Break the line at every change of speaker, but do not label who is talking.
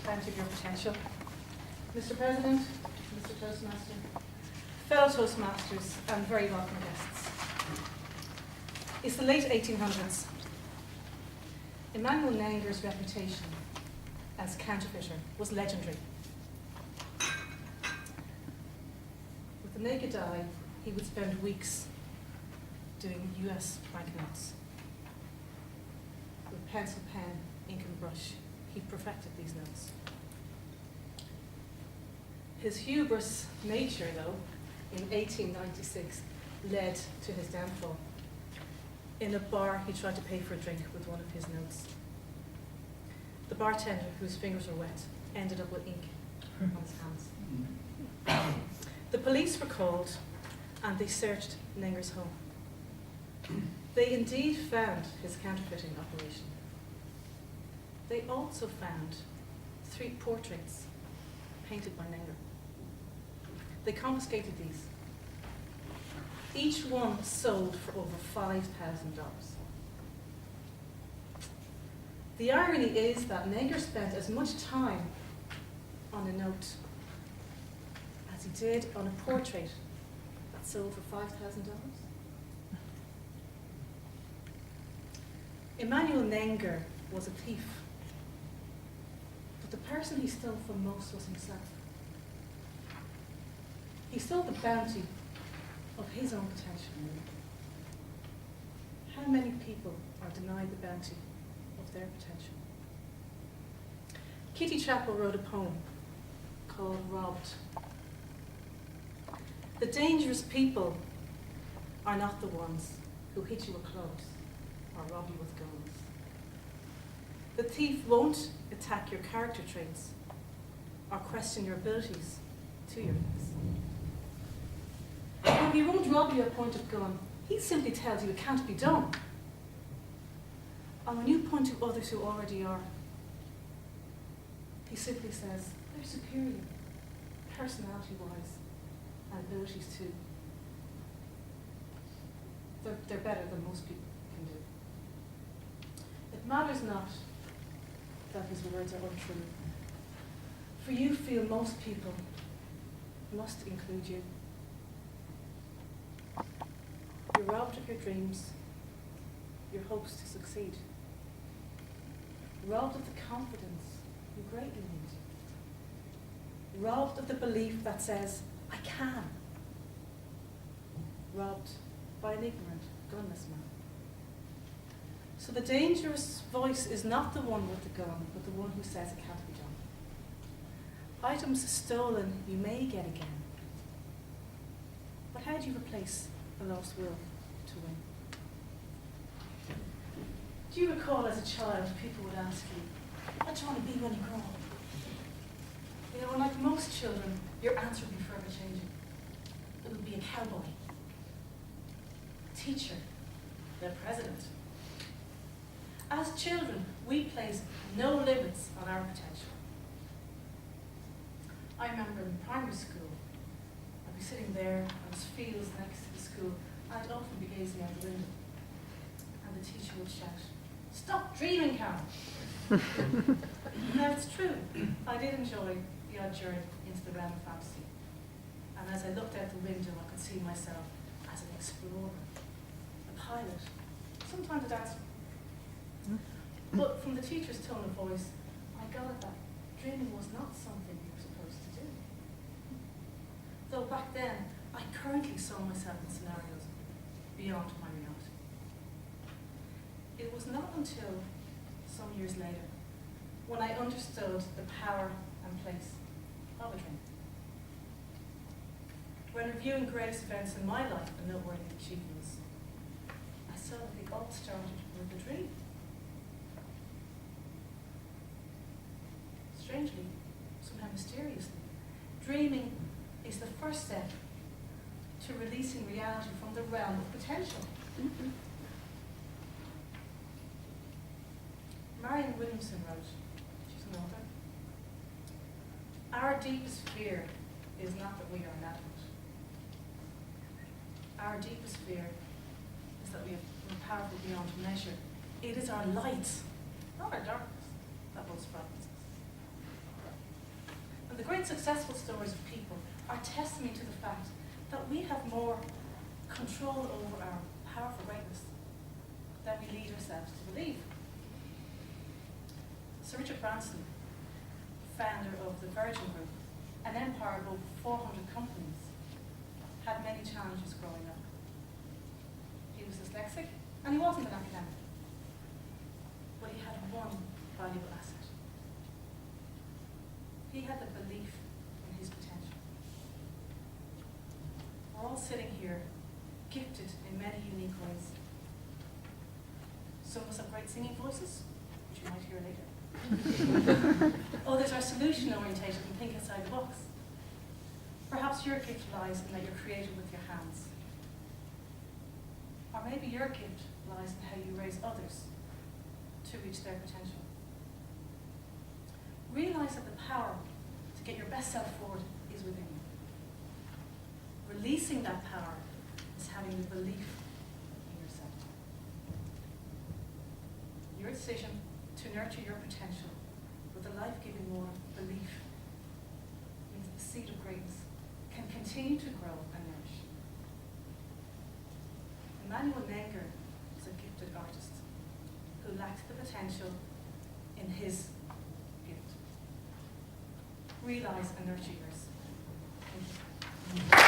advantage of your potential. Mr. President, Mr. Toastmaster, fellow Toastmasters and very welcome guests. It's the late 1800s. Emmanuel Nenger's reputation as counterfeiter was legendary. With the naked eye, he would spend weeks doing US banknotes. With pencil, pen, ink and brush, he perfected these notes. His hubris nature, though, in 1896, led to his downfall. In a bar, he tried to pay for a drink with one of his notes. The bartender, whose fingers were wet, ended up with ink on his hands. The police were called, and they searched Nenger's home. They indeed found his counterfeiting operation. They also found 3 portraits painted by Nenger. They confiscated these. Each one sold for over $5,000. The irony is that Nenger spent as much time on a note as he did on a portrait that sold for $5,000. Emmanuel Nenger was a thief, but the person he stole from most was himself. He stole the bounty of his own potential. How many people are denied the bounty of their potential? Kitty Chappell wrote a poem called Robbed. The dangerous people are not the ones who hit you with clubs or rob you with guns. The thief won't attack your character traits or question your abilities to your face. When he won't rob you at point of gun, he simply tells you it can't be done. And when you point to others who already are, he simply says they're superior, personality-wise, and abilities too. They're better than most people can do. It matters not that his words are untrue, for you feel most people must include you. You're robbed of your dreams, your hopes to succeed. Robbed of the confidence you greatly need. Robbed of the belief that says, I can. Robbed by an ignorant, gunless man. So the dangerous voice is not the one with the gun, but the one who says it can't be done. Items stolen you may get again. But how do you replace a lost will to win? Do you recall as a child, people would ask you, what do you want to be when you grow up? You know, and like most children, your answer would be forever changing. It would be a cowboy, a teacher, the president. As children, we place no limits on our potential. I remember in primary school, I'd be sitting there on the fields next to the school, and I'd often be gazing out the window, and the teacher would shout, "Stop dreaming, Karen!" Now it's true, I did enjoy the odd journey into the realm of fantasy, and as I looked out the window, I could see myself as an explorer, a pilot, sometimes a dancer. But from the teacher's tone of voice, I got it that dreaming was not something you were supposed to do. Though back then, I currently saw myself in scenarios beyond my reality. It was not until some years later when I understood the power and place of a dream. When reviewing greatest events in my life and noteworthy achievements, I saw that they all started with a dream. Strangely, somehow mysteriously, dreaming is the first step to releasing reality from the realm of potential. Marianne Williamson wrote, she's an author, "Our deepest fear is not that we are inadequate. Our deepest fear is that we're powerful beyond measure. It is our light, not our darkness, that most frightens us." The great successful stories of people are testimony to the fact that we have more control over our powerful greatness than we lead ourselves to believe. Sir Richard Branson, founder of the Virgin Group, an empire of over 400 companies, had many challenges growing up. He was dyslexic, and he wasn't an academic. But he had one valuable asset. He had the belief in his potential. We're all sitting here, gifted in many unique ways. Some of us have great singing voices, which you might hear later. Others are solution-orientated and think outside the box. Perhaps your gift lies in that you're creative with your hands. Or maybe your gift lies in how you raise others to reach their potential. Realize that the power to get your best self forward is within you. Releasing that power is having the belief in yourself. Your decision to nurture your potential with a life-giving warm belief means the seed of greatness can continue to grow and nourish. Emmanuel Nenger was a gifted artist who lacked the potential in his gift. Realize and nurture yours. Thank you.